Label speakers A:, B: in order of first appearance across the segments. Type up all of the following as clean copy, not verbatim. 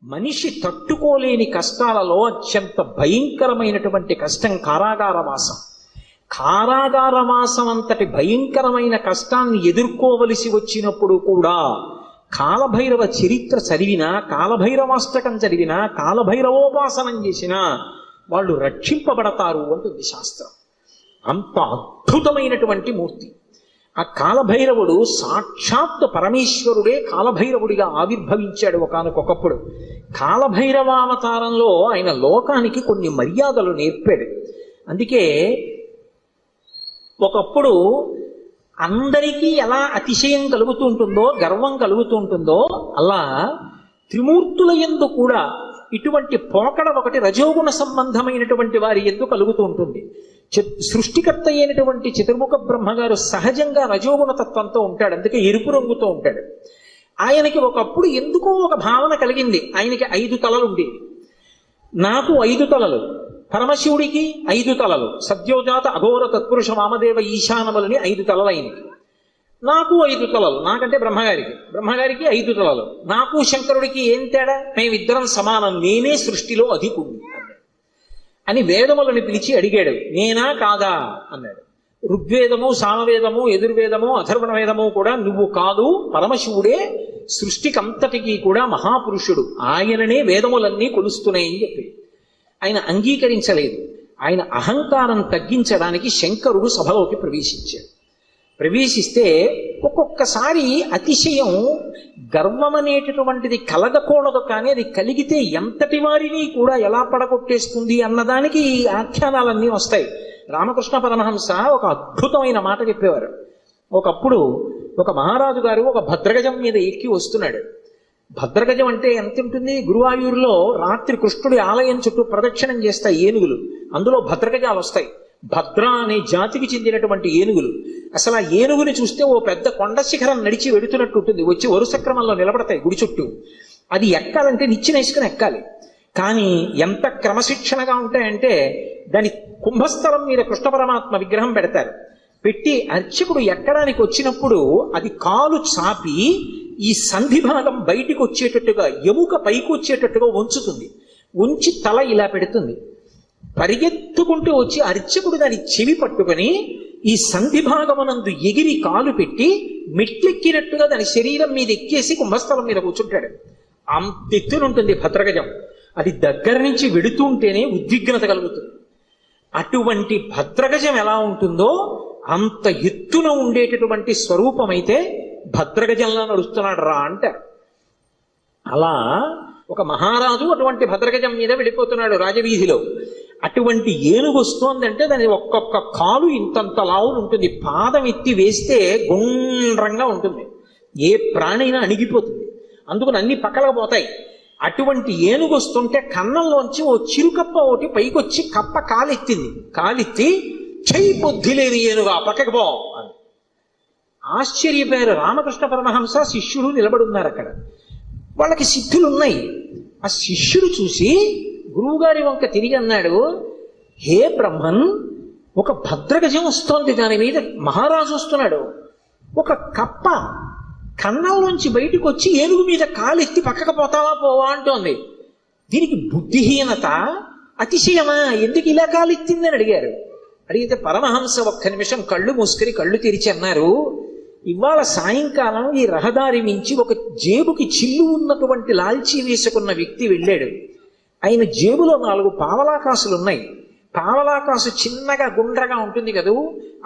A: మనిషి తట్టుకోలేని కష్టాలలో అత్యంత భయంకరమైనటువంటి కష్టం కారాగారవాసం. కారాగారవాసం అంతటి భయంకరమైన కష్టాన్ని ఎదుర్కోవలసి వచ్చినప్పుడు కూడా కాలభైరవ చరిత్ర చదివినా, కాలభైరవాష్టకం చదివినా, కాలభైరవోపాసనం చేసినా వాళ్ళు రక్షింపబడతారు అంటుంది శాస్త్రం. అంత అద్భుతమైనటువంటి మూర్తి ఆ కాలభైరవుడు. సాక్షాత్ పరమేశ్వరుడే కాలభైరవుడిగా ఆవిర్భవించాడు ఒకానొకప్పుడు. కాలభైరవావతారంలో ఆయన లోకానికి కొన్ని మర్యాదలు నేర్పాడు. అందుకే ఒకప్పుడు అందరికీ ఎలా అతిశయం కలుగుతూ ఉంటుందో, గర్వం కలుగుతూ ఉంటుందో, అలా త్రిమూర్తుల యందు కూడా ఇటువంటి పోకడ ఒకటి రజోగుణ సంబంధమైనటువంటి వారి యందు కలుగుతూ ఉంటుంది. సృష్టికర్త అయినటువంటి చతుర్ముఖ బ్రహ్మగారు సహజంగా రజోగుణ తత్వంతో ఉంటాడు, అందుకే ఎరుపు రంగుతో ఉంటాడు. ఆయనకి ఒకప్పుడు ఎందుకో ఒక భావన కలిగింది. ఆయనకి 5 తలలు ఉండేవి. నాకు 5 తలలు, పరమశివుడికి 5 తలలు, సద్యోజాత అఘోర తత్పురుష వామదేవ ఈశానములని 5 తలలు ఆయనకి. నాకు 5 తలలు, నాకంటే బ్రహ్మగారికి 5 తలలు. నాకు శంకరుడికి ఏం తేడా? మేమిద్దరం సమానం, నేనే సృష్టిలో అధికుణ్ణి అని వేదములను పిలిచి అడిగాడు. నేనా కాదా అన్నాడు. ఋగ్వేదము, సామవేదము, యజుర్వేదము, అథర్వణ వేదము కూడా నువ్వు కాదు, పరమశివుడే సృష్టికంతటికి కూడా మహాపురుషుడు, ఆయననే వేదములన్నీ కొలుస్తున్నాయని చెప్పి ఆయన అంగీకరించలేదు. ఆయన అహంకారం తగ్గించడానికి శంకరుడు సభలోకి ప్రవేశించాడు. ప్రవేశిస్తే ఒక్కొక్కసారి అతిశయం, గర్వం అనేటటువంటిది కలగకూడదు, కానీ అది కలిగితే ఎంతటి వారిని కూడా ఎలా పడగొట్టేస్తుంది అన్నదానికి ఈ ఆఖ్యానాలన్నీ వస్తాయి. రామకృష్ణ పరమహంస ఒక అద్భుతమైన మాట చెప్పేవారు. ఒకప్పుడు ఒక మహారాజు గారు ఒక భద్రగజం మీద ఎక్కి వస్తున్నాడు. భద్రగజం అంటే ఎంత ఉంటుంది? గురువాయూరులో రాత్రి కృష్ణుడి ఆలయం చుట్టూ ప్రదక్షిణం చేస్తాయి ఏనుగులు, అందులో భద్రగజాలు వస్తాయి. భద్ర అనే జాతికి చెందినటువంటి ఏనుగులు. అసలు ఆ ఏనుగుని చూస్తే ఓ పెద్ద కొండ శిఖరం నడిచి వెడుతున్నట్టు ఉంటుంది. వచ్చి వరుస క్రమంలో నిలబడతాయి గుడి చుట్టూ. అది ఎక్కాలంటే నిచ్చినేసుకుని ఎక్కాలి. కానీ ఎంత క్రమశిక్షణగా ఉంటాయంటే దాని కుంభస్థలం మీద కృష్ణ పరమాత్మ విగ్రహం పెడతారు. పెట్టి అర్చకుడు ఎక్కడానికి వచ్చినప్పుడు అది కాలు చాపి ఈ సంధి భాగం బయటికి వచ్చేటట్టుగా, ఎముక పైకి వచ్చేటట్టుగా ఉంచుతుంది. ఉంచి తల ఇలా పెడుతుంది. పరిగెత్తుకుంటూ వచ్చి అర్చకుడు దాని చెవి పట్టుకొని ఈ సంధి భాగమునందు ఎగిరి కాలు పెట్టి మెట్లెక్కినట్టుగా దాని శరీరం మీద ఎక్కేసి కుంభస్థలం మీద కూర్చుంటాడు. అంతెత్తునుంటుంది భద్రగజం. అది దగ్గర నుంచి వెడుతుంటేనే ఉద్విగ్నత కలుగుతుంది. అటువంటి భద్రగజం ఎలా ఉంటుందో అంత ఎత్తున ఉండేటటువంటి స్వరూపమైతే భద్రగజంలో నడుస్తున్నాడు రా అంటారు. అలా ఒక మహారాజు అటువంటి భద్రగజం మీద వెళ్ళిపోతున్నాడు రాజవీధిలో. అటువంటి ఏనుగు వస్తోందంటే దాని ఒక్కొక్క కాలు ఇంతంత లావులు ఉంటుంది. పాదం ఎత్తి వేస్తే గుండ్రంగా ఉంటుంది. ఏ ప్రాణైనా అణిగిపోతుంది. అందుకని అన్ని పక్కలకు పోతాయి. అటువంటి ఏనుగు వస్తుంటే కన్నంలోంచి ఓ చిరుకప్ప ఒకటి పైకొచ్చి కప్ప కాలెత్తింది. కాలెత్తి చెయ్యి బుద్ధి లేదు ఏనుగా పక్కకు పో అని ఆశ్చర్యపోయారు. రామకృష్ణ పరమహంస శిష్యుడు నిలబడున్నారు అక్కడ. వాళ్ళకి సిద్ధులున్నాయి. ఆ శిష్యుడు చూసి గురువుగారి వంక తిరిగి అన్నాడు, హే బ్రహ్మన్, ఒక భద్రగజం వస్తోంది, దాని మీద మహారాజు వస్తున్నాడు. ఒక కప్ప కన్నంలోంచి బయటకు వచ్చి ఏనుగు మీద కాలెత్తి పక్కకు పోతావా పోవా అంటోంది. దీనికి బుద్ధిహీనత, అతిశయమా? ఎందుకు ఇలా కాలెత్తిందని అడిగారు. అడిగితే పరమహంస ఒక్క నిమిషం కళ్ళు మూసుకొని కళ్ళు తెరిచి అన్నారు, ఇవాళ సాయంకాలం ఈ రహదారి నుంచి ఒక జేబుకి చిల్లు ఉన్నటువంటి లాల్చీ వేసుకున్న వ్యక్తి వెళ్ళాడు. ఆయన జేబులో 4 పావలాకాసులు ఉన్నాయి. పావలాకాసు చిన్నగా గుండ్రగా ఉంటుంది కదూ,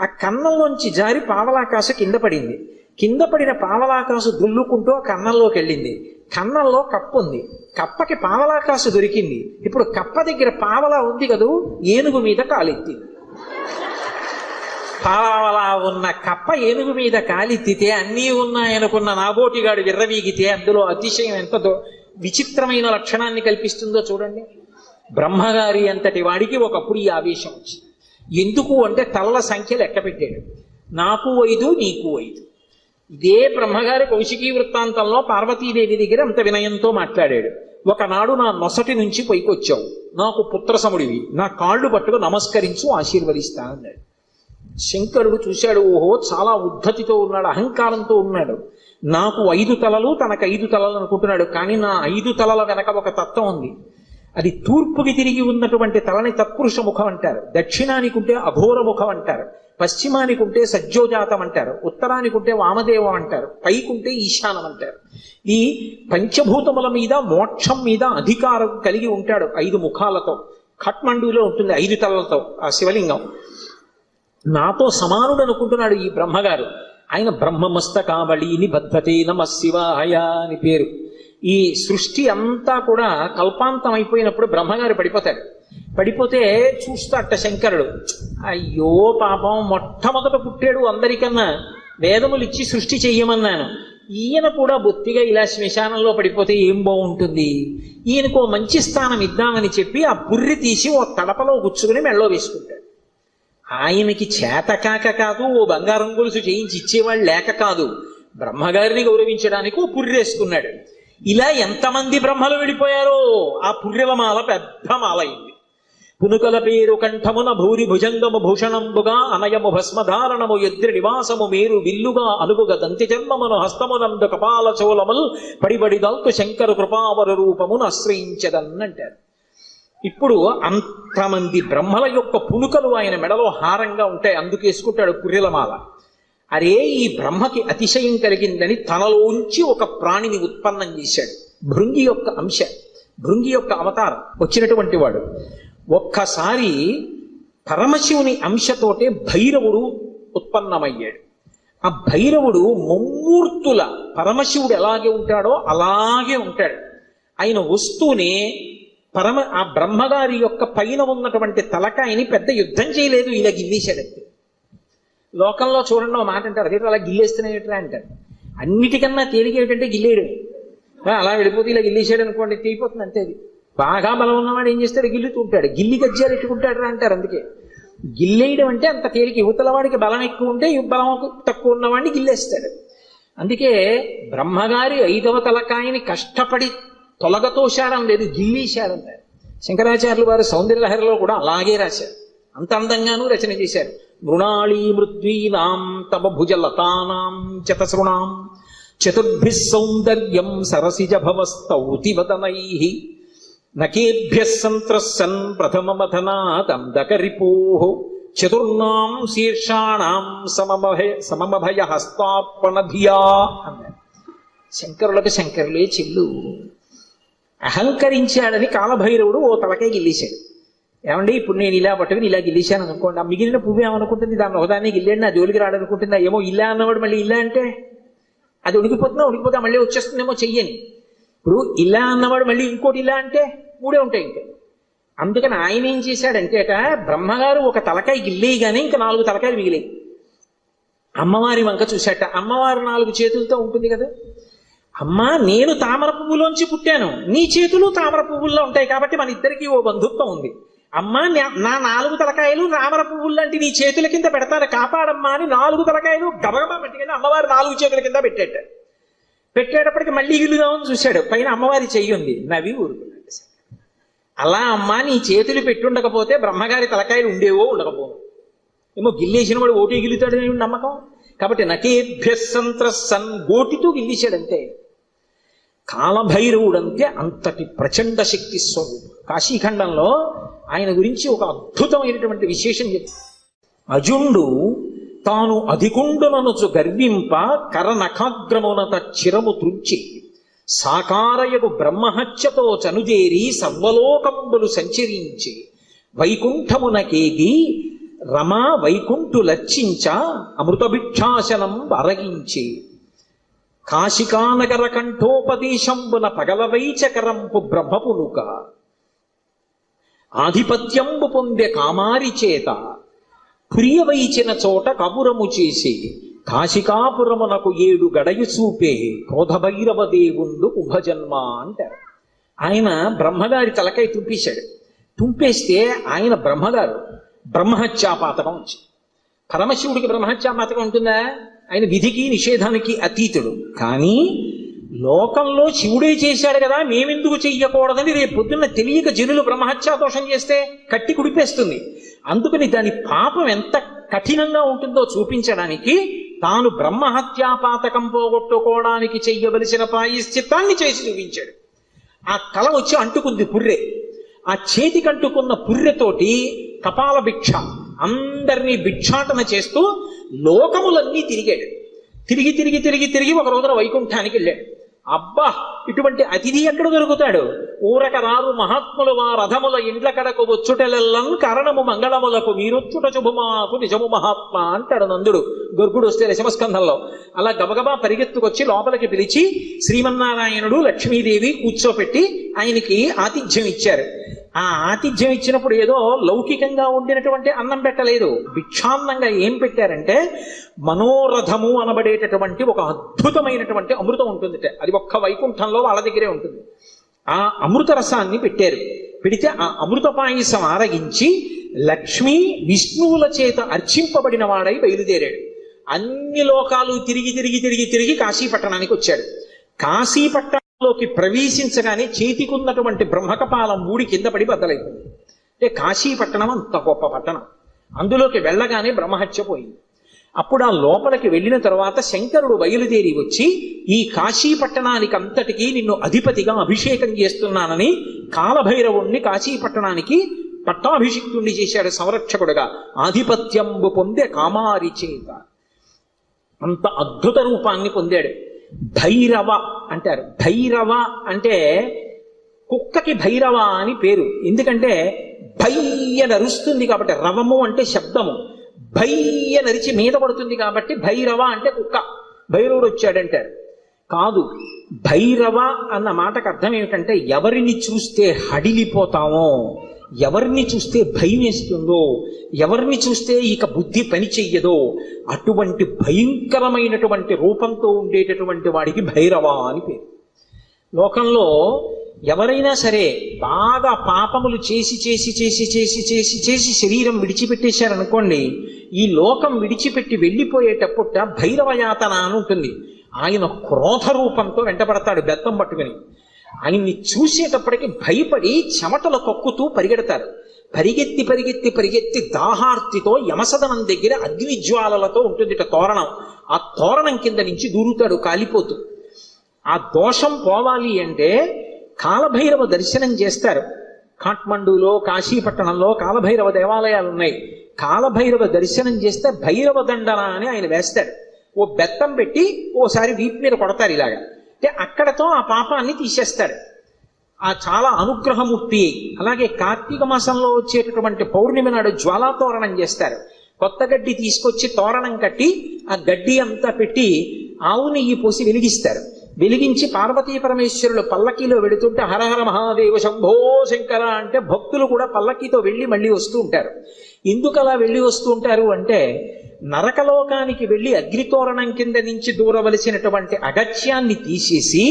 A: ఆ కన్నంలోంచి జారి పావలాకాసు కింద పడింది. కింద పడిన పావలాకాసు దుల్లుకుంటూ ఆ కన్నంలోకి వెళ్ళింది. కన్నంలో కప్ప ఉంది. కప్పకి పావలాకాసు దొరికింది. ఇప్పుడు కప్ప దగ్గర పావలా ఉంది కదూ, ఏనుగు మీద కాలెత్తింది. పావలా ఉన్న కప్ప ఏనుగు మీద కాలెత్తితే అన్నీ ఉన్నాయనుకున్న నాబోటిగాడు విర్రవీగితే అందులో అతిశయం ఎంత విచిత్రమైన లక్షణాన్ని కల్పిస్తుందో చూడండి. బ్రహ్మగారి అంతటి వాడికి ఒకప్పుడు ఈ ఆవేశం వచ్చింది. ఎందుకు అంటే తలల సంఖ్య లెక్క పెట్టాడు. నాకు 5, నీకు 5. ఇదే బ్రహ్మగారి కౌశికీ వృత్తాంతంలో పార్వతీదేవి దగ్గర అంత వినయంతో మాట్లాడాడు. ఒకనాడు నా నొసటి నుంచి పైకొచ్చావు, నాకు పుత్రసముడివి, నా కాళ్ళు పట్టుకు నమస్కరించు, ఆశీర్వదిస్తా అన్నాడు. శంకరుడు చూశాడు, ఓహో చాలా ఉద్ధతితో ఉన్నాడు, అహంకారంతో ఉన్నాడు. నాకు 5 తలలు, తనకు 5 తలలు అనుకుంటున్నాడు. కానీ నా 5 తలల వెనక ఒక తత్వం ఉంది. అది తూర్పుకి తిరిగి ఉన్నటువంటి తలని తత్పురుష ముఖం అంటారు, దక్షిణానికి ఉంటే అఘోర ముఖం అంటారు, పశ్చిమానికి ఉంటే సజ్జోజాతం అంటారు, ఉత్తరానికి ఉంటే వామదేవం అంటారు, పైకుంటే ఈశానం అంటారు. ఈ పంచభూతముల మీద మోక్షం మీద అధికారం కలిగి ఉంటాడు 5 ముఖాలతో. ఖట్మండూలో ఉంటుంది 5 తలలతో ఆ శివలింగం. నాతో సమానుడు అనుకుంటున్నాడు ఈ బ్రహ్మగారు. ఆయన బ్రహ్మమస్తకావళి నిబద్ధతే నమ శివాయ అని పేరు. ఈ సృష్టి అంతా కూడా కల్పాంతం అయిపోయినప్పుడు బ్రహ్మగారు పడిపోతాడు. పడిపోతే చూస్తాట శంకరుడు, అయ్యో పాపం, మొట్టమొదట పుట్టాడు అందరికన్నా, వేదములు ఇచ్చి సృష్టి చెయ్యమన్నాను, ఈయన కూడా బొత్తిగా ఇలా శ్మశానంలో పడిపోతే ఏం బాగుంటుంది, ఈయనకు మంచి స్థానం ఇద్దామని చెప్పి ఆ పుర్రి తీసి ఓ తడపలో గుచ్చుకుని మెళ్ళో వేసుకుంటాడు. ఆయనకి చేతకాక కాదు, ఓ బంగారం గొలుసు చేయించి ఇచ్చేవాళ్ళు లేక కాదు, బ్రహ్మగారిని గౌరవించడానికి ఓ పుర్రేసుకున్నాడు. ఇలా ఎంతమంది బ్రహ్మలు విడిపోయారో ఆ పుర్రెలమాల పెద్ద మాల అయింది. పునుకల పేరు కంఠమున భూరి భుజంగము భూషణంబుగా అనయము భస్మధారణము ఎద్రి నివాసము మేరు విల్లుగా అనుగుగ దంతి జన్మమును హస్తమునందు కపాల చోళముల్ పడిబడిదల్తు శంకరు కృపావర రూపమును ఆశ్రయించదన్నంటారు. ఇప్పుడు అంతమంది బ్రహ్మల యొక్క పునుకలు ఆయన మెడలో హారంగా ఉంటాయి, అందుకేసుకుంటాడు పుర్రెలమాల. అరే, ఈ బ్రహ్మకి అతిశయం కలిగిందని తనలోంచి ఒక ప్రాణిని ఉత్పన్నం చేశాడు. భృంగి యొక్క అంశ, భృంగి యొక్క అవతారం వచ్చినటువంటి వాడు. ఒక్కసారి పరమశివుని అంశతోటే భైరవుడు ఉత్పన్నమయ్యాడు. ఆ భైరవుడు ముమ్మూర్తుల పరమశివుడు ఎలాగే ఉంటాడో అలాగే ఉంటాడు. ఆయన వస్తూనే ఆ బ్రహ్మగారి యొక్క పైన ఉన్నటువంటి తలకాయని పెద్ద యుద్ధం చేయలేదు, ఇలా గిల్లేశాడంతే. లోకంలో చూడండి ఒక మాట అంటారు, అదే అలా గిల్లేస్తున్నాయిట్రా అంటారు. అన్నిటికన్నా తేలిక ఏమిటంటే గిల్లేయడం. అలా వెళ్ళిపోతే ఇలా గిల్లేసాడు అనుకోండి, తీయిపోతుంది అంతే. అది బాగా బలం ఉన్నవాడు ఏం చేస్తాడు, గిల్లుతూ ఉంటాడు. గిల్లి గజ్జాలు ఎట్టుకుంటాడు రా అంటారు. అందుకే గిల్లేయడం అంటే అంత తేలిక. యువతల వాడికి బలం ఎక్కువ ఉంటే బలం తక్కువ ఉన్నవాడిని గిల్లేస్తాడు. అందుకే బ్రహ్మగారి 5వ తలకాయని కష్టపడి తొలగతోశారం లేదు, గిల్లీశారంటారు. శంకరాచార్యులు వారు సౌందర్యలహరిలో కూడా అలాగే రాశారు, అంత అందంగానూ రచన చేశారు. మృణాళీ మృద్వీనాం తవ భుజలతానాం చతసృణాం చతుర్భిః సౌందర్యం సరసిజ భవస్తౌతి వదనైః నకేభ్యః సంత్రస్సన్ ప్రథమమథనాదం దకరిపోః చతుర్ణాం శీర్షాణాం సమమభయ హస్తార్పణధియా అన్నారు. శంకరులకు శంకరులే చెల్లు. అహంకరించాడని కాలభైరవుడు ఓ తలకాయ గిల్లేశాడు. ఏమండి, ఇప్పుడు నేను ఇలా పట్టుకుని ఇలా గిల్లేశాను అనుకోండి, ఆ మిగిలిన పువ్వు ఏమనుకుంటుంది, దాన్ని ఒకదాన్ని గిల్లేండి నా జోలికి రాడనుకుంటుందా? ఏమో ఇలా అన్నవాడు మళ్ళీ ఇలా అంటే అది ఉడికిపోతే మళ్ళీ వచ్చేస్తుందేమో చెయ్యని. ఇప్పుడు ఇలా అన్నవాడు మళ్ళీ ఇంకోటి ఇలా అంటే 3 ఉంటాయి ఇంకా. అందుకని ఆయన ఏం చేశాడంటేట, బ్రహ్మగారు ఒక తలకాయ గిల్లేయగానే ఇంకా 4 తలకాయలు మిగిలాయి. అమ్మవారి వంక చూశాట. అమ్మవారు 4 చేతులతో ఉంటుంది కదా. అమ్మా, నేను తామర పువ్వులోంచి పుట్టాను, నీ చేతులు తామర పువ్వుల్లో ఉంటాయి, కాబట్టి మన ఇద్దరికీ ఓ బంధుత్వం ఉంది. అమ్మా, నా 4 తలకాయలు రామర పువ్వుల్లాంటి నీ చేతుల కింద పెడతాను, కాపాడమ్మా అని 4 తలకాయలు గబగబా పట్టుకెళ్ళి అమ్మవారు 4 చేతుల కింద పెట్టేటప్పటికి మళ్ళీ గిల్లుదామని చూశాడు. పైన అమ్మవారి చెయ్యి ఉంది, నవ్వి ఊరుకున్నాడు. అలా అమ్మా, నీ చేతులు పెట్టుండకపోతే బ్రహ్మగారి తలకాయలు ఉండేవో ఉండకపోవు. ఏమో గిల్లేసిన వాడు ఓటే గిల్లుతాడని నమ్మకం. కాబట్టి నకేభ్యః సంత్రస్సన్ గోటితో గిల్లేశాడంతే. కాలభైరవుడంతే అంతటి ప్రచండ శక్తి స్వరూపం. కాశీఖండంలో ఆయన గురించి ఒక అద్భుతమైనటువంటి విశేషం చెప్తారు. అజుండు తాను అధికుండుననుచు గర్వింప కరనఖాగ్రమునత చిరము త్రుంచి సాకారయగు బ్రహ్మహత్యతో చనుజేరి సర్వలోకంబులు సంచరించి వైకుంఠమునకేగి రమా వైకుంఠు లర్చించ అమృతభిక్షాసనం అరగించి కాశికానగర కంఠోపదేశంబున పగలవైచకరంపు బ్రహ్మపునుక ఆధిపత్యంబు పొందే కామారి చేత పురియవైచిన చోట కపురము చేసి కాశికాపురమునకు 7 గడయు చూపే క్రోధభైరవ దేవుండు ఉభజన్మ అంటారు. ఆయన బ్రహ్మగారి తలకై తుంపేశాడు. తుంపేస్తే ఆయన బ్రహ్మగారు బ్రహ్మహత్యాపాతకం వచ్చింది. పరమశివుడికి బ్రహ్మహత్యాపాతకం ఉంటుందా? ఆయన విధికి నిషేధానికి అతీతుడు. కానీ లోకంలో శివుడే చేశాడు కదా, మేమెందుకు చెయ్యకూడదని రేపు పొద్దున్న తెలియక జనులు బ్రహ్మహత్యా దోషం చేస్తే కట్టి కుడిపేస్తుంది. అందుకని దాని పాపం ఎంత కఠినంగా ఉంటుందో చూపించడానికి తాను బ్రహ్మహత్యాపాతకం పోగొట్టుకోవడానికి చెయ్యవలసిన ప్రాయశ్చిత్తాన్ని చేసి చూపించాడు. ఆ కల వచ్చి అంటుకుంది పుర్రె. ఆ చేతికి అంటుకున్న పుర్రెతోటి కపాల భిక్ష అందరినీ భిక్షాటన చేస్తూ లోకములన్నీ తిరిగాడు. తిరిగి తిరిగి తిరిగి తిరిగి ఒక రోజున వైకుంఠానికి వెళ్ళాడు. అబ్బా, ఇటువంటి అతిథి ఎక్కడ దొరుకుతాడు? ఊరక రారు మహాత్ములు వా రథముల ఇండ్ల కడకు వచ్చుటెల్లన్ కారణము మంగళములకు మీరొచ్చుట శుభమాకు నిజము మహాత్మా అంటాడు నందుడు గొర్గుడు వస్తే దశమస్కంధంలో. అలా గబగబా పరిగెత్తుకొచ్చి లోపలికి పిలిచి శ్రీమన్నారాయణుడు లక్ష్మీదేవి కూర్చోపెట్టి ఆయనకి ఆతిథ్యం ఇచ్చారు. ఆ ఆతిథ్యం ఇచ్చినప్పుడు ఏదో లౌకికంగా ఉండినటువంటి అన్నం పెట్టలేదు. భిక్షాన్నంగా ఏం పెట్టారంటే మనోరథము అనబడేటటువంటి ఒక అద్భుతమైనటువంటి అమృతం ఉంటుంది. అది ఒక్క వైకుంఠంలో వాళ్ళ దగ్గరే ఉంటుంది. ఆ అమృత రసాన్ని పెట్టారు. పెడితే ఆ అమృత పాయసం ఆరగించి లక్ష్మీ విష్ణువుల చేత అర్చింపబడిన వాడై బయలుదేరాడు. అన్ని లోకాలు తిరిగి తిరిగి తిరిగి తిరిగి కాశీపట్టణానికి వచ్చాడు. కాశీపట్టణంలోకి ప్రవేశించగానే చేతికున్నటువంటి బ్రహ్మకపాలం మూడి కింద పడి బద్దలైపోయింది. అంటే కాశీపట్టణం అంత గొప్ప పట్టణం. అందులోకి వెళ్ళగానే బ్రహ్మహత్య పోయింది. అప్పుడు ఆ లోపలికి వెళ్ళిన తర్వాత శంకరుడు బయలుదేరి వచ్చి ఈ కాశీపట్టణానికి అంతటికీ నిన్ను అధిపతిగా అభిషేకం చేస్తున్నానని కాలభైరవుణ్ణి కాశీపట్టణానికి పట్టాభిషిక్తుణ్ణి చేశాడు సంరక్షకుడుగా. ఆధిపత్యంబు పొందే కామారి చేత అంత అద్భుత రూపాన్ని పొందాడు. భైరవ అంటారు. భైరవ అంటే కుక్కకి భైరవ అని పేరు. ఎందుకంటే భయ్య నరుస్తుంది కాబట్టి, రవము అంటే శబ్దము, భయ్య నరిచి మీద పడుతుంది కాబట్టి భైరవ అంటే కుక్క. భైరవుడు వచ్చాడంటారు. కాదు, భైరవ అన్న మాటకు అర్థం ఏమిటంటే ఎవరిని చూస్తే హడిలిపోతామో, ఎవరిని చూస్తే భయం వేస్తుందో, ఎవరిని చూస్తే ఇక బుద్ధి పని చెయ్యదో అటువంటి భయంకరమైనటువంటి రూపంతో ఉండేటటువంటి వాడికి భైరవ అని పేరు. లోకంలో ఎవరైనా సరే బాగా పాపములు చేసి చేసి చేసి చేసి చేసి చేసి శరీరం విడిచిపెట్టేశారనుకోండి, ఈ లోకం విడిచిపెట్టి వెళ్ళిపోయేటప్పుట భైరవయాతన అని ఉంటుంది. ఆయన క్రోధ రూపంతో వెంటబడతాడు బెత్తం పట్టుకుని. ఆయన్ని చూసేటప్పటికి భయపడి చెమటలు కక్కుతూ పరిగెడతారు. పరిగెత్తి పరిగెత్తి పరిగెత్తి దాహార్తితో యమసదనం దగ్గర అగ్నిజ్వాలలతో ఉంటుంది తోరణం. ఆ తోరణం కింద నుంచి దూరుతాడు కాలిపోతూ. ఆ దోషం పోవాలి అంటే కాలభైరవ దర్శనం చేస్తారు. కాఠ్మండూలో కాశీపట్టణంలో కాలభైరవ దేవాలయాలు ఉన్నాయి. కాలభైరవ దర్శనం చేస్తే భైరవ దండన అని ఆయన వేస్తాడు. ఓ బెత్తం పెట్టి ఓసారి వీపు మీద కొడతారు ఇలాగా. అంటే అక్కడతో ఆ పాపాన్ని తీసేస్తాడు. ఆ చాలా అనుగ్రహమూర్తి. అలాగే కార్తీక మాసంలో వచ్చేటటువంటి పౌర్ణమి నాడు జ్వాలాతోరణం చేస్తారు. కొత్త గడ్డి తీసుకొచ్చి తోరణం కట్టి ఆ గడ్డి అంతా పెట్టి ఆవు నెయ్యి పోసి వెలిగిస్తారు. వెలిగించి పార్వతీ పరమేశ్వరులు పల్లకీలో వెళుతుంటే హరహర మహాదేవ శంభో శంకర అంటే భక్తులు కూడా పల్లకీతో వెళ్ళి మళ్ళీ వస్తూ ఉంటారు. ఎందుకు అలా వెళ్ళి వస్తూ ఉంటారు అంటే నరకలోకానికి వెళ్ళి అగ్నితోరణం కింద నుంచి దూరవలసినటువంటి అగత్యాన్ని తీసేసి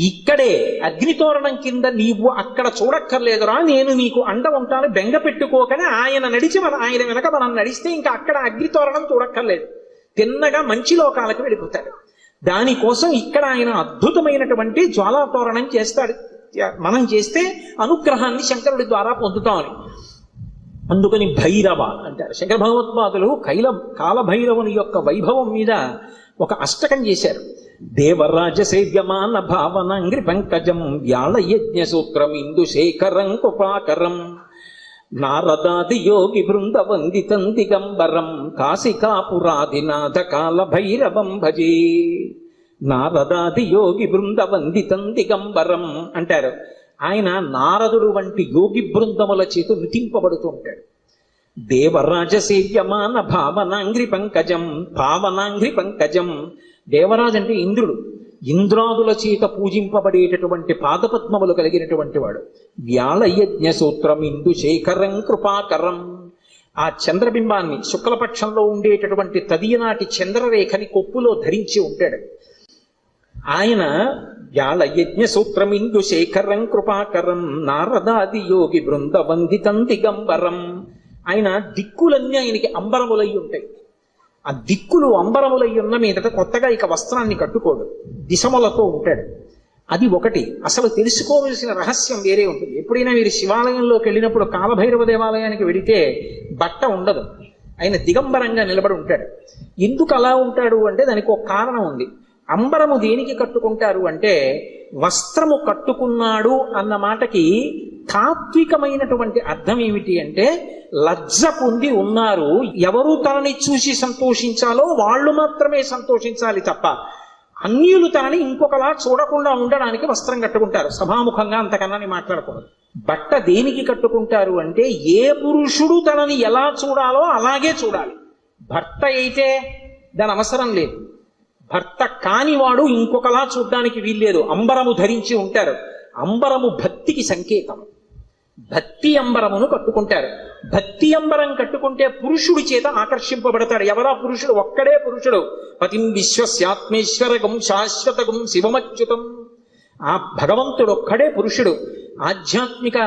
A: ఇక్కడే అగ్నితోరణం కింద నీవు అక్కడ చూడక్కర్లేదురా, నేను నీకు అండ ఉంటాను, బెంగ పెట్టుకోకని ఆయన నడిచి ఆయన వెనక మనం నడిస్తే ఇంకా అక్కడ అగ్నితోరణం చూడక్కర్లేదు, తిన్నగా మంచి లోకాలకు వెళ్ళిపోతాడు. దానికోసం ఇక్కడ ఆయన అద్భుతమైనటువంటి జ్వాలాతోరణం చేస్తాడు. మనం చేస్తే అనుగ్రహాన్ని శంకరుడి ద్వారా పొందుతామని. అందుకని భైరవ అంటారు. శంకర భగవత్పాదులు కాలభైరవుని యొక్క వైభవం మీద ఒక అష్టకం చేశారు. దేవరాజ సేవ్యమాన భావనంగ్రి పంకజం వ్యాళ యజ్ఞ సూత్రం ఇందు శేఖరం కృపాకరం నారదాది యోగి బృంద వందితం దిగంబరం కాశికాపురాధినాథ కాల భైరవం భజే. నారదాది యోగి బృంద వందితం దిగంబరం అంటారు. ఆయన నారదుడు వంటి యోగి బృందముల చేత నృతింపబడుతూ ఉంటాడు. దేవరాజ సేవ్యమాన భావనాంగ్రి పంకజం, భావనాంగ్రి పంకజం. దేవరాజు అంటే ఇంద్రుడు. ఇంద్రాదుల చేత పూజింపబడేటటువంటి పాదపద్మములు కలిగినటువంటి వాడు. వ్యాళయజ్ఞ సూత్రం ఇందు శేఖరం కృపాకరం. ఆ చంద్రబింబాన్ని శుక్లపక్షంలో ఉండేటటువంటి తదియనాటి చంద్రరేఖని కొప్పులో ధరించి ఉంటాడు ఆయన. వ్యాళయజ్ఞ సూత్రం ఇందు శేఖరం కృపాకరం నారదాది యోగి బృంద వందితం దిగంబరం. ఆయన దిక్కులన్నీ ఆయనకి అంబరములై ఉంటాయి. ఆ దిక్కులు అంబరములై ఉన్న మీదట కొత్తగా ఇక వస్త్రాన్ని కట్టుకోడు, దిశములతో ఉంటాడు. అది ఒకటి. అసలు తెలుసుకోవలసిన రహస్యం వేరే ఉంటుంది. ఎప్పుడైనా మీరు శివాలయంలోకి వెళ్ళినప్పుడు కాలభైరవ దేవాలయానికి వెడితే బట్ట ఉండదు. ఆయన దిగంబరంగా నిలబడి ఉంటాడు. ఎందుకు అలా ఉంటాడు అంటే దానికి ఒక కారణం ఉంది. అంబరము దేనికి కట్టుకుంటారు అంటే వస్త్రము కట్టుకున్నాడు అన్న మాటకి తాత్వికమైనటువంటి అర్థం ఏమిటి అంటే లజ్జ పొంది ఉన్నారు, ఎవరు తనని చూసి సంతోషించాలో వాళ్ళు మాత్రమే సంతోషించాలి తప్ప అన్యులు తనని ఇంకొకలా చూడకుండా ఉండడానికి వస్త్రం కట్టుకుంటారు. సభాముఖంగా అంతకన్నా మాట్లాడకూడదు. బట్ట దేనికి కట్టుకుంటారు అంటే ఏ పురుషుడు తనని ఎలా చూడాలో అలాగే చూడాలి. భర్త అయితే దాని అవసరం లేదు, భర్త కానివాడు ఇంకొకలా చూడ్డానికి వీల్లేదు. అంబరము ధరించి ఉంటారు. అంబరము భక్తికి సంకేతం. భక్తి అంబరమును కట్టుకుంటారు. భక్తి అంబరం కట్టుకుంటే పురుషుడి చేత ఆకర్షింపబడతాడు. ఎవరా పురుషుడు? ఒక్కడే పురుషుడు. పతిం విశ్వస్యాత్మేశ్వరగం శాశ్వతగం శివమచ్యుతం. ఆ భగవంతుడు ఒక్కడే పురుషుడు. ఆధ్యాత్మిక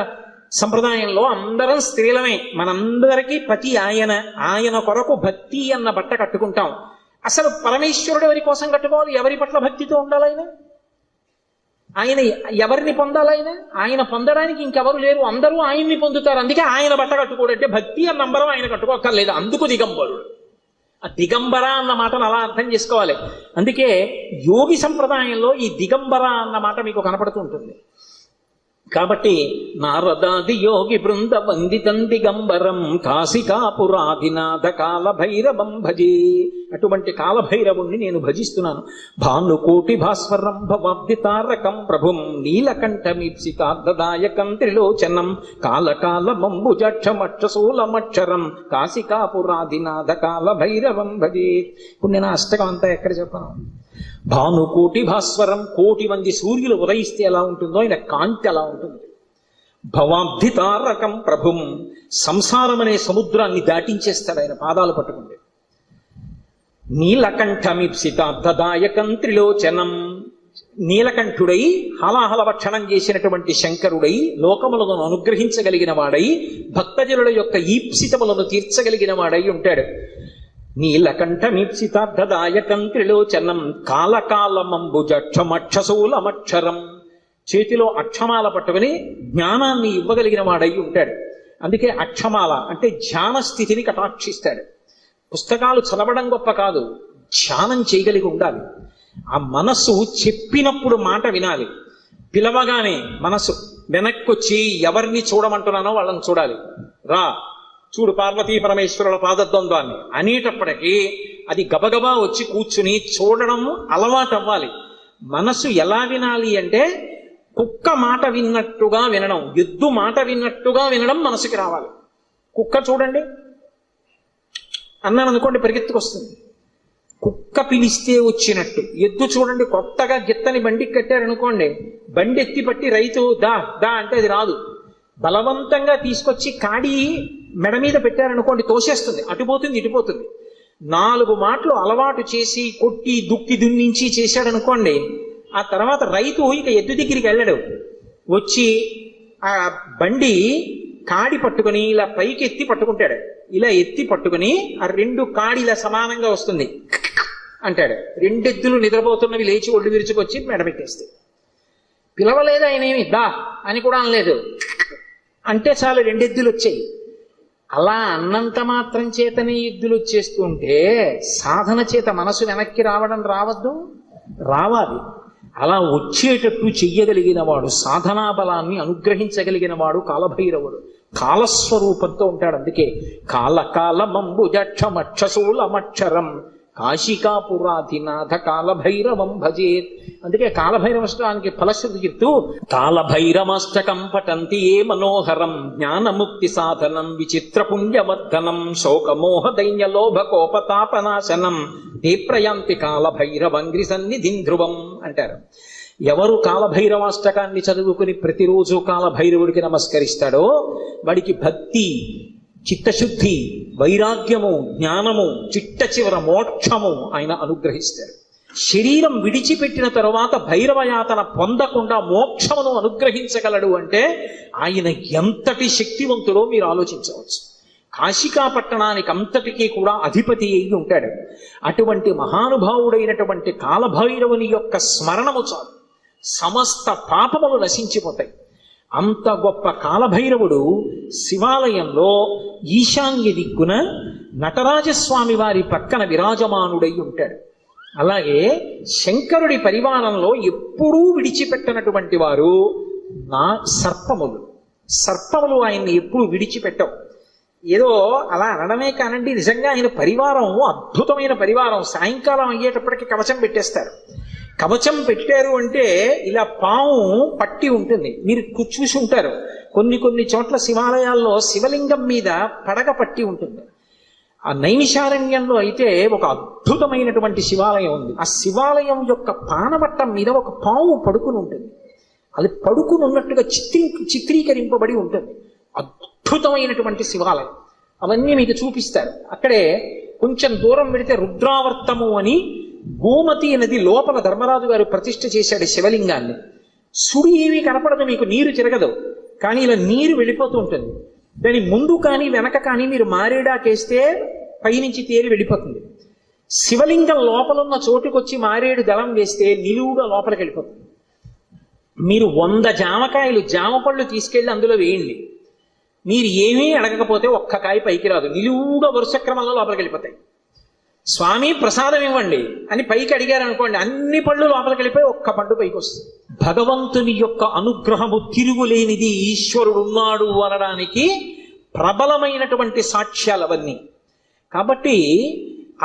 A: సంప్రదాయంలో అందరం స్త్రీలమే. మనందరికీ పతి ఆయన. ఆయన కొరకు భక్తి అన్న బట్ట కట్టుకుంటాం. అసలు పరమేశ్వరుడు ఎవరి కోసం కట్టుకోవాలి? ఎవరి పట్ల భక్తితో ఉండాలైనా? ఆయన ఎవరిని పొందాలైనా? ఆయన పొందడానికి ఇంకెవరు లేరు, అందరూ ఆయన్ని పొందుతారు. అందుకే ఆయన బట్ట కట్టుకోడంటే భక్తి అన్న నంబరం ఆయన కట్టుకోక్కర్లేదు. అందుకు దిగంబరుడు. ఆ దిగంబర అన్న మాటను అలా అర్థం చేసుకోవాలి. అందుకే యోగి సంప్రదాయంలో ఈ దిగంబర అన్న మాట మీకు కనపడుతూ ఉంటుంది. కాబట్టి నారదాది యోగి బృంద వందితం దిగంబరం కాశికాపురాధినాథ కాలభైరవం భజే. అటువంటి కాలభైరవుణ్ణి నేను భజిస్తున్నాను. భానుకోటి భాస్వరం భవాబ్ది తారకం ప్రభుం నీలకంఠమీప్సితార్థదాయకం త్రిలోచనం కాలకాలమంబుజక్షమక్షశూలమక్షరం కాశికాపురాధినాథ కాలభైరవం భజే. ఇప్పుడు నేను అష్టకం అంతా ఎక్కడ చెప్పను. భానుకోటి భాస్వరం, కోటి మంది సూర్యులు ఉదయిస్తే ఎలా ఉంటుందో ఆయన కాంతి అలా ఉంటుంది. భవాబ్ది తారకం ప్రభుం, సంసారం అనే సముద్రాన్ని దాటించేస్తాడు ఆయన పాదాలు పట్టుకుంటే. నీలకంఠమీప్సితార్థదాయకం త్రిలోచనం, నీలకంఠుడై హలాహల భక్షణం చేసినటువంటి శంకరుడై లోకములను అనుగ్రహించగలిగిన వాడై భక్తజనుల యొక్క ఈప్సితములను తీర్చగలిగిన వాడై ఉంటాడు. నీలకంఠమీప్సితార్థదాయకం త్రిలోచనం కాలకాలమంబుజక్షమక్షశూలమక్షరం, చేతిలో అక్షమాల పట్టుకుని జ్ఞానాన్ని ఇవ్వగలిగిన వాడై ఉంటాడు. అందుకే అక్షమాల అంటే ధ్యాన స్థితిని కటాక్షిస్తాడు. పుస్తకాలు చదవడం గొప్ప కాదు, ధ్యానం చేయగలిగి ఉండాలి. ఆ మనస్సు చెప్పినప్పుడు మాట వినాలి. పిలవగానే మనసు వెనక్కొచ్చి ఎవరిని చూడమంటున్నానో వాళ్ళని చూడాలి. రా చూడు పార్వతీ పరమేశ్వరుల పాదద్వంద్వాన్ని అనేటప్పటికీ అది గబగబా వచ్చి కూర్చుని చూడడం అలవాటు అవ్వాలి. మనసు ఎలా వినాలి అంటే కుక్క మాట విన్నట్టుగా వినడం, ఎద్దు మాట విన్నట్టుగా వినడం మనసుకి రావాలి. కుక్క చూడండి అన్నాను అనుకోండి పరిగెత్తుకొస్తుంది, కుక్క పిలిస్తే వచ్చినట్టు. ఎద్దు చూడండి కొత్తగా గిత్తని బండికి కట్టారనుకోండి, బండి ఎత్తి పట్టి రైతు దా దా అంటే అది రాదు. బలవంతంగా తీసుకొచ్చి కాడి మెడ మీద పెట్టారనుకోండి తోసేస్తుంది, అటుపోతుంది ఇటుపోతుంది. 4 మాటలు అలవాటు చేసి కొట్టి దుక్కి దున్నించి చేశాడనుకోండి, ఆ తర్వాత రైతు ఇక ఎద్దు దగ్గరికి వెళ్ళడు. వచ్చి ఆ బండి కాడి పట్టుకుని ఇలా పైకి ఎత్తి పట్టుకుంటాడు. ఇలా ఎత్తి పట్టుకుని ఆ 2 కాడి ఇలా సమానంగా వస్తుంది అంటాడు. 2 ఎద్దులు నిద్రపోతున్నవి లేచి ఒళ్ళు విరుచుకొచ్చి మెడ పెట్టేస్తాయి. పిలవలేదు ఆయన ఏమి దా అని కూడా అనలేదు, అంటే చాలు 2 ఎద్దులు వచ్చాయి. అలా అన్నంత మాత్రం చేతనే ఎద్దులు వచ్చేస్తుంటే సాధన చేత మనసు వెనక్కి రావడం రావద్దు, రావాలి. అలా వచ్చేటట్టు చెయ్యగలిగిన వాడు, సాధనా బలాన్ని అనుగ్రహించగలిగిన వాడు కాలభైరవుడు. కాలస్వరూపంతో ఉంటాడు. అందుకే కాలకాలమంబుజక్షమక్షశూలమక్షరం కాశికాపురాధినాథ కాలభైరవం భజేత్. అందుకే కాలభైరవష్టానికి ఫలశ్రుతి చెప్తూ కాలభైరవాష్టకం పఠంతి ఏ మనోహరం జ్ఞానముక్తి సాధనం విచిత్ర పుణ్యవర్ధనం శోకమోహ దైన్యలోభ కోపతాపనాశనం తే ప్రయాంతి కాలభైరవంగ్రి సన్నిధిం ధ్రువం అంటారు. ఎవరు కాలభైరవాష్టకాన్ని చదువుకుని ప్రతిరోజు కాలభైరవుడికి నమస్కరిస్తాడో వాడికి భక్తి, చిత్తశుద్ధి, వైరాగ్యము, జ్ఞానము, చిట్ట చివర మోక్షము ఆయన అనుగ్రహిస్తాడు. శరీరం విడిచిపెట్టిన తరువాత భైరవయాతన పొందకుండా మోక్షమును అనుగ్రహించగలడు అంటే ఆయన ఎంతటి శక్తివంతుడో మీరు ఆలోచించవచ్చు. కాశికా పట్టణానికి అంతటికీ కూడా అధిపతి అయి ఉంటాడు. అటువంటి మహానుభావుడైనటువంటి కాలభైరవుని యొక్క స్మరణము చాలు, సమస్త పాపములు నశించిపోతాయి. అంత గొప్ప కాలభైరవుడు శివాలయంలో ఈశాన్య దిక్కున నటరాజస్వామి వారి పక్కన విరాజమానుడై ఉంటాడు. అలాగే శంకరుడి పరివారంలో ఎప్పుడూ విడిచిపెట్టనటువంటి వారు సర్పములు ఆయన్ని ఎప్పుడు విడిచిపెట్టవు. ఏదో అలా అనడమే కానండి, నిజంగా ఆయన పరివారం అద్భుతమైన పరివారం. సాయంకాలం అయ్యేటప్పటికి కవచం పెట్టేస్తారు. కవచం పెట్టారు అంటే ఇలా పాము పట్టి ఉంటుంది. మీరు చూసి ఉంటారు, కొన్ని చోట్ల శివాలయాల్లో శివలింగం మీద పడగ పట్టి ఉంటుంది. ఆ నైమిషారణ్యంలో అయితే ఒక అద్భుతమైనటువంటి శివాలయం ఉంది. ఆ శివాలయం యొక్క పానవట్టం మీద ఒక పాము పడుకుని ఉంటుంది. అది పడుకుని ఉన్నట్టుగా చిత్రీకరింపబడి ఉంటుంది. అద్భుతమైనటువంటి శివాలయం. అవన్నీ మీకు చూపిస్తారు. అక్కడే కొంచెం దూరం వెళితే రుద్రావర్తము అని గోమతి నది లోపల ధర్మరాజు గారు ప్రతిష్ఠ చేశాడు శివలింగాన్ని. సుడి ఏమీ కనపడదు, మీకు నీరు తిరగదు, కానీ ఇలా నీరు వెళ్ళిపోతూ ఉంటుంది. దాని ముందు కానీ వెనక కానీ మీరు మారేడాకేస్తే పైనుంచి తేలి వెళ్ళిపోతుంది. శివలింగం లోపలున్న చోటుకొచ్చి మారేడు దళం వేస్తే నిలువుగా లోపలికి వెళ్ళిపోతుంది. మీరు 100 జామకాయలు జామ పళ్ళు తీసుకెళ్లి అందులో వేయండి, మీరు ఏమీ అడగకపోతే ఒక్క కాయ పైకి రాదు, నిలువుగా వరుస క్రమంలో లోపలికి వెళ్ళిపోతాయి. స్వామి ప్రసాదం ఇవ్వండి అని పైకి అడిగారు అనుకోండి, అన్ని పళ్ళు లోపలికి వెళ్ళిపోయి ఒక్క పండు పైకి వస్తుంది. భగవంతుని యొక్క అనుగ్రహము తిరుగులేనిది, ఈశ్వరుడు ఉన్నాడు అనడానికి ప్రబలమైనటువంటి సాక్ష్యాలు అవన్నీ. కాబట్టి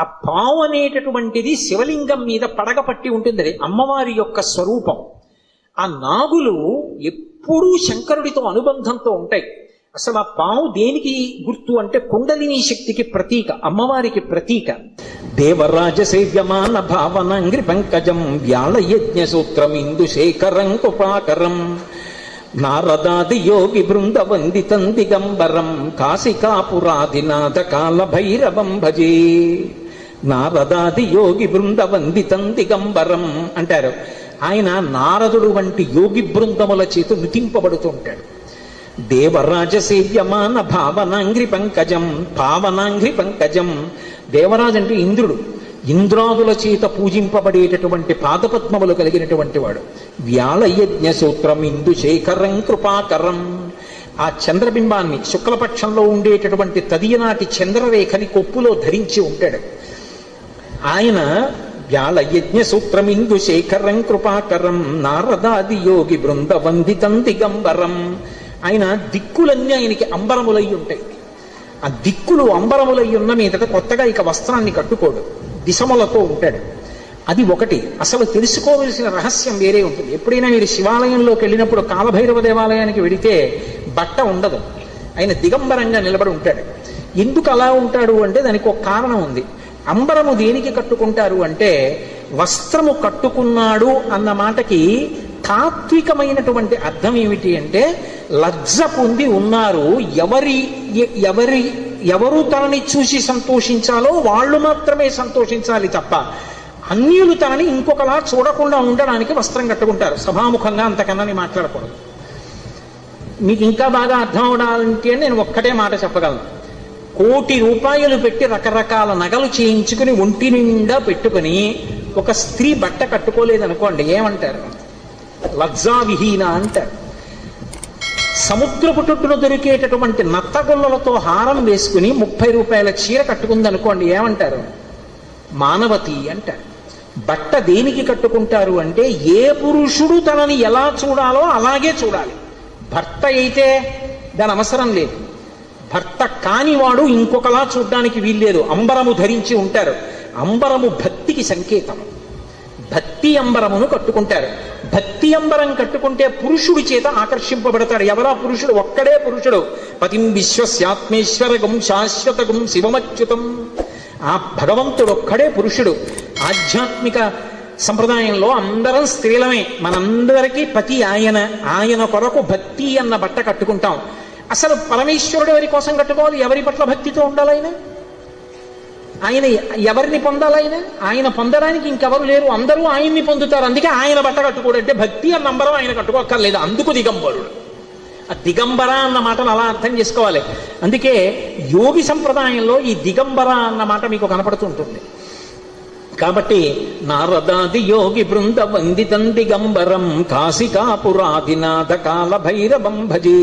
A: ఆ పావు అనేటటువంటిది శివలింగం మీద పడగ పట్టి ఉంటుంది. అది అమ్మవారి యొక్క స్వరూపం. ఆ నాగులు ఎప్పుడూ శంకరుడితో అనుబంధంతో ఉంటాయి. అసలు ఆ పాము దేనికి గుర్తు అంటే కుండలిని శక్తికి ప్రతీక, అమ్మవారికి ప్రతీక. దేవరాజ సేవ్యమాన భావనంగ్రి పంకజం వ్యాళ యజ్ఞ సూత్రం ఇందు శేఖరం కృపాకరం నారదాది యోగి బృంద వందితం దిగంబరం కాశికాపురాదినాథ కాల భైరవం భజే. నారదాది యోగి బృంద వందితం దిగంబరం అంటారు. ఆయన నారదుడు వంటి యోగి బృందముల చేత నుతింపబడుతూ ఉంటాడు. దేవరాజ సేవ్యమాన భావనాంగ్రి పంకజం, పావనాంగ్రి పంకజం. దేవరాజు అంటే ఇంద్రుడు, ఇంద్రాదుల చేత పూజింపబడేటటువంటి పాదపద్మములు కలిగినటువంటి వాడు. వ్యాళయజ్ఞ సూత్రం ఇందు శేఖరం కృపాకరం. ఆ చంద్రబింబాన్ని శుక్లపక్షంలో ఉండేటటువంటి తదియనాటి చంద్రరేఖని కొప్పులో ధరించి ఉంటాడు ఆయన. వ్యాళయజ్ఞ సూత్రం ఇందు శేఖరం కృపాకరం నారదాది యోగి బృంద వందితం దిగంబరం. ఆయన దిక్కులన్నీ ఆయనకి అంబరములై ఉంటాయి. ఆ దిక్కులు అంబరములై ఉన్న మీదట కొత్తగా ఇక వస్త్రాన్ని కట్టుకోడు, దిశములతో ఉంటాడు. అది ఒకటి. అసలు తెలుసుకోవలసిన రహస్యం వేరే ఉంటుంది. ఎప్పుడైనా మీరు శివాలయంలోకి వెళ్ళినప్పుడు కాలభైరవ దేవాలయానికి వెడితే బట్ట ఉండదు, ఆయన దిగంబరంగా నిలబడి ఉంటాడు. ఎందుకు అలా ఉంటాడు అంటే దానికి ఒక కారణం ఉంది. అంబరము దేనికి కట్టుకుంటారు అంటే, వస్త్రము కట్టుకున్నాడు అన్న మాటకి తాత్వికమైనటువంటి అర్థం ఏమిటి అంటే, లజ్జ పొంది ఉన్నారు, ఎవరు తనని చూసి సంతోషించాలో వాళ్ళు మాత్రమే సంతోషించాలి తప్ప అన్యులు తనని ఇంకొకలా చూడకుండా ఉండడానికి వస్త్రం కట్టుకుంటారు. సభాముఖంగా అంతకన్నా మాట్లాడకూడదు. మీకు ఇంకా బాగా అర్థం అవడాలంటే నేను ఒక్కటే మాట చెప్పగలను. 1 కోటి రూపాయలు పెట్టి రకరకాల నగలు చేయించుకుని ఒంటి నిండా పెట్టుకుని ఒక స్త్రీ బట్ట కట్టుకోలేదనుకోండి, ఏమంటారు? లజ్జావిహీన అంటారు. సముద్రపు టుట్టును దొరికేటటువంటి నత్తగొల్లలతో హారం వేసుకుని 30 రూపాయల చీర కట్టుకుందనుకోండి, ఏమంటారు? మానవతి అంటారు. బట్ట దేనికి కట్టుకుంటారు అంటే, ఏ పురుషుడు తనని ఎలా చూడాలో అలాగే చూడాలి. భర్త అయితే దాని అవసరం లేదు, భర్త కానివాడు ఇంకొకలా చూడ్డానికి వీల్లేదు. అంబరము ధరించి ఉంటారు. అంబరము భక్తికి సంకేతం. భక్తి అంబరమును కట్టుకుంటారు. భక్తి అంబరం కట్టుకుంటే పురుషుడి చేత ఆకర్షింపబడతాడు. ఎవరా పురుషుడు? ఒక్కడే పురుషుడు. పతిం విశ్వస్యాత్మేశ్వరగం శాశ్వతగం శివమచ్యుతం. ఆ భగవంతుడు ఒక్కడే పురుషుడు. ఆధ్యాత్మిక సంప్రదాయంలో అందరం స్త్రీలమే. మనందరికీ పతి ఆయన. ఆయన కొరకు భక్తి అన్న బట్ట కట్టుకుంటాం. అసలు పరమేశ్వరుడు ఎవరి కోసం కట్టుకోవాలి? ఎవరి పట్ల భక్తితో ఉండాలైనా? ఆయన ఎవరిని పొందాలైనా? ఆయన పొందడానికి ఇంకెవరు లేరు, అందరూ ఆయన్ని పొందుతారు. అందుకే ఆయన బట్ట కట్టుకోడంటే భక్తి అన్న నంబరం ఆయన కట్టుకోక్కర్లేదు. అందుకు దిగంబరుడు. ఆ దిగంబర అన్న మాటను అలా అర్థం చేసుకోవాలి. అందుకే యోగి సంప్రదాయంలో ఈ దిగంబర అన్న మాట మీకు కనపడుతుంటుంది. కాబట్టి నారదాది యోగి బృంద వందితం దిగంబరం కాశికాపురాధినాథ కాలభైరవం భజే.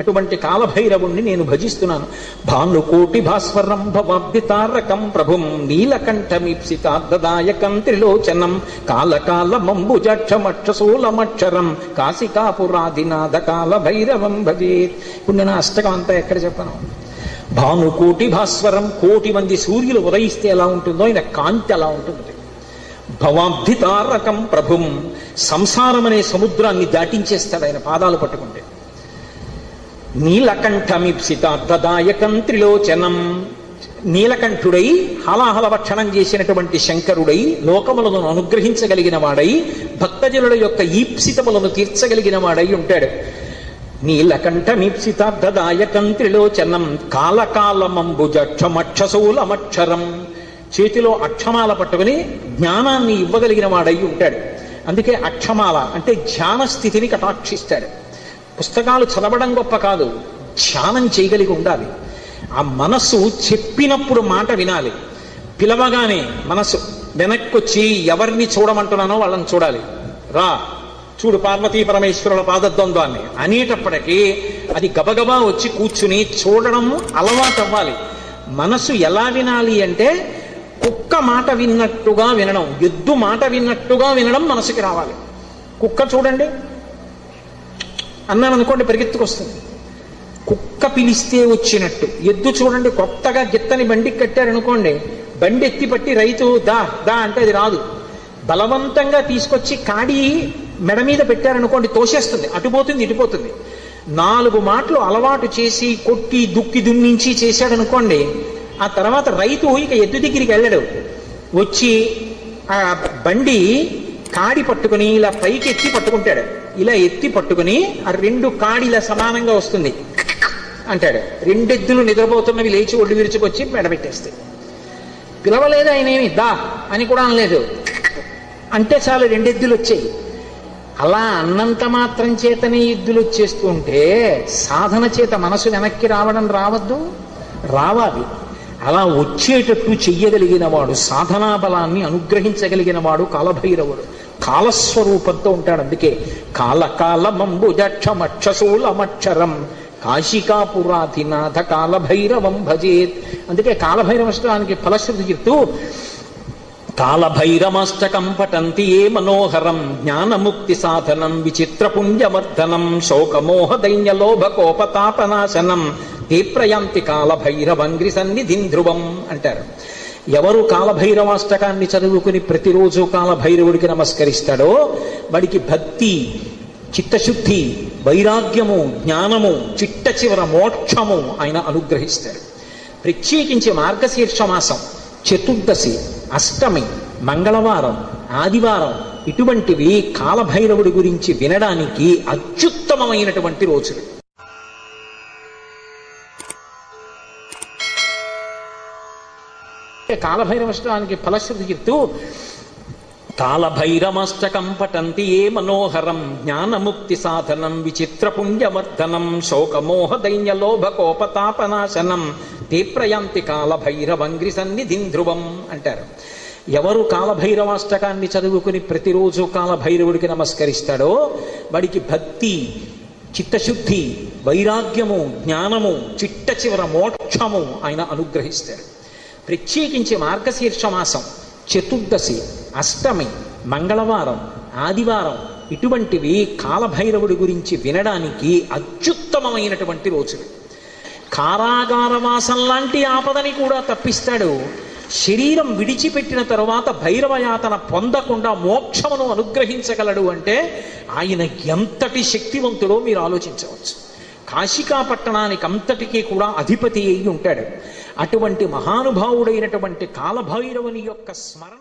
A: అటువంటి కాలభైరవుణ్ణి నేను భజిస్తున్నాను. భానుకోటి భాస్వరం భవాబ్దితారకం ప్రభుం నీలకంఠమీప్సితార్థదాయకం త్రిలోచనం కాలకాలమంబుజక్షమక్షశూలమక్షరం కాశికాపురాధినాథ కాలభైరవం భజే. ఇప్పుడు నేను అష్టకం అంతా ఎక్కడ చెప్పను. భానుకోటి భాస్వరం, కోటి మంది సూర్యులు ఉదయిస్తే ఎలా ఉంటుందో ఆయన కాంతి అలా ఉంటుంది. భవాబ్ధితారకం ప్రభుం, సంసారం అనే సముద్రాన్ని దాటించేస్తాడు ఆయన పాదాలు పట్టుకుంటే. నీలకంఠమీప్సితార్థదాయకం త్రిలోచనం, నీలకంఠుడై హలాహల భక్షణం చేసినటువంటి శంకరుడై లోకములను అనుగ్రహించగలిగిన వాడై భక్తజనుల యొక్క ఈప్సితములను తీర్చగలిగిన వాడై ఉంటాడు. నీలకంఠమీప్సితార్థదాయకం త్రిలోచనం కాలకాలమంబుజక్షమక్షశూలమక్షరం, చేతిలో అక్షమాల పట్టుకుని జ్ఞానాన్ని ఇవ్వగలిగిన వాడై ఉంటాడు. అందుకే అక్షమాల అంటే ధ్యాన స్థితిని కటాక్షిస్తాడు. పుస్తకాలు చదవడం గొప్ప కాదు, ధ్యానం చేయగలిగి ఉండాలి. ఆ మనస్సు చెప్పినప్పుడు మాట వినాలి. పిలవగానే మనస్సు వెనక్కొచ్చి ఎవరిని చూడమంటున్నానో వాళ్ళని చూడాలి. రా చూడు పార్వతీ పరమేశ్వరుల పాదద్వంద్వాన్ని అనేటప్పటికీ అది గబగబా వచ్చి కూర్చుని చూడడం అలవాటు అవ్వాలి. మనసు ఎలా వినాలి అంటే కుక్క మాట విన్నట్టుగా వినడం, ఎద్దు మాట విన్నట్టుగా వినడం మనసుకి రావాలి. కుక్క చూడండి అన్నాను అనుకోండి పరిగెత్తుకొస్తుంది, కుక్క పిలిస్తే వచ్చినట్టు. ఎద్దు చూడండి కొత్తగా గిత్తని బండికి కట్టారనుకోండి, బండి ఎత్తి పట్టి రైతు దా దా అంటే అది రాదు. బలవంతంగా తీసుకొచ్చి కాడి మెడ మీద పెట్టారనుకోండి తోసేస్తుంది, అటుపోతుంది ఇటుపోతుంది. 4 మాటలు అలవాటు చేసి కొట్టి దుక్కి దున్నించి చేశాడనుకోండి, ఆ తర్వాత రైతు ఇక ఎద్దు దగ్గరికి వెళ్ళడు. వచ్చి ఆ బండి కాడి పట్టుకుని ఇలా పైకి ఎత్తి పట్టుకుంటాడు. ఇలా ఎత్తి పట్టుకుని ఆ 2 కాడిలా సమానంగా వస్తుంది అంటాడు. 2 ఎద్దులు నిద్రపోతున్నవి లేచి ఒళ్ళు విరుచుకొచ్చి మెడబెట్టేస్తాయి. పిలవలేదు ఆయన ఏమి దా అని కూడా అనలేదు, అంటే చాలు 2 ఎద్దులు వచ్చాయి. అలా అన్నంత మాత్రం చేతనే ఎద్దులు వచ్చేస్తూ ఉంటే సాధన చేత మనసు వెనక్కి రావద్దు, రావాలి. అలా వచ్చేటట్టు చెయ్యగలిగిన వాడు, సాధనా బలాన్ని అనుగ్రహించగలిగిన వాడు కాలభైరవుడు. కాలస్వరూపంతో ఉంటాడు. అందుకే కాలకాలమంబుజక్షమక్షశూలమక్షరం కాశికాపురాధినాథ కాలభైరవం భజేత్. అందుకే కాలభైరవష్టానికి ఫలశ్రుతి చెప్తూ కాలభైరమాష్టకం పఠంతి ఏ మనోహరం జ్ఞానముక్తి సాధనం విచిత్రపుణ్యవర్ధనం శోకమోహ దైన్యలోభకోపతాపనాశనం తే ప్రయాంతి కాలభైరవంగ్రి సన్నిధిం ధ్రువం అంటారు. ఎవరు కాలభైరవాష్టకాన్ని చదువుకుని ప్రతిరోజు కాలభైరవుడికి నమస్కరిస్తాడో వాడికి భక్తి, చిత్తశుద్ధి, వైరాగ్యము, జ్ఞానము, చిట్ట చివర మోక్షము ఆయన అనుగ్రహిస్తాడు. ప్రత్యేకించి మార్గశీర్ష మాసం, చతుర్దశి, అష్టమి, మంగళవారం, ఆదివారం ఇటువంటివి కాలభైరవుడి గురించి వినడానికి అత్యుత్తమమైనటువంటి రోజులు. కాలభైరవష్టానికి ఫలశ్రుతి చెప్తూ కాలభైరమాష్టకం పఠంతి ఏ మనోహరం జ్ఞానముక్తి సాధనం విచిత్రపుణ్యవర్ధనం శోకమోహ దైన్యలోభకోపతాపనాశనం తే ప్రయాంతి కాలభైరవంగ్రి సన్నిధిం ధ్రువం అంటారు. ఎవరు కాలభైరవాష్టకాన్ని చదువుకుని ప్రతిరోజు కాలభైరవుడికి నమస్కరిస్తాడో వాడికి భక్తి, చిత్తశుద్ధి, వైరాగ్యము, జ్ఞానము, చిట్ట చివర మోక్షము ఆయన అనుగ్రహిస్తాడు. ప్రత్యేకించి మార్గశీర్ష మాసం, చతుర్దశి, అష్టమి, మంగళవారం, ఆదివారం ఇటువంటివి కాలభైరవుడి గురించి వినడానికి అత్యుత్తమమైనటువంటి రోజులు. కారాగారవాసం లాంటి ఆపదని కూడా తప్పిస్తాడు. శరీరం విడిచిపెట్టిన తరువాత భైరవయాతన పొందకుండా మోక్షమును అనుగ్రహించగలడు అంటే ఆయన ఎంతటి శక్తివంతుడో మీరు ఆలోచించవచ్చు. కాశికా పట్టణానికి అంతటికీ కూడా అధిపతి అయి ఉంటాడు. అటువంటి మహానుభావుడైనటువంటి కాలభైరవుని యొక్క స్మరణ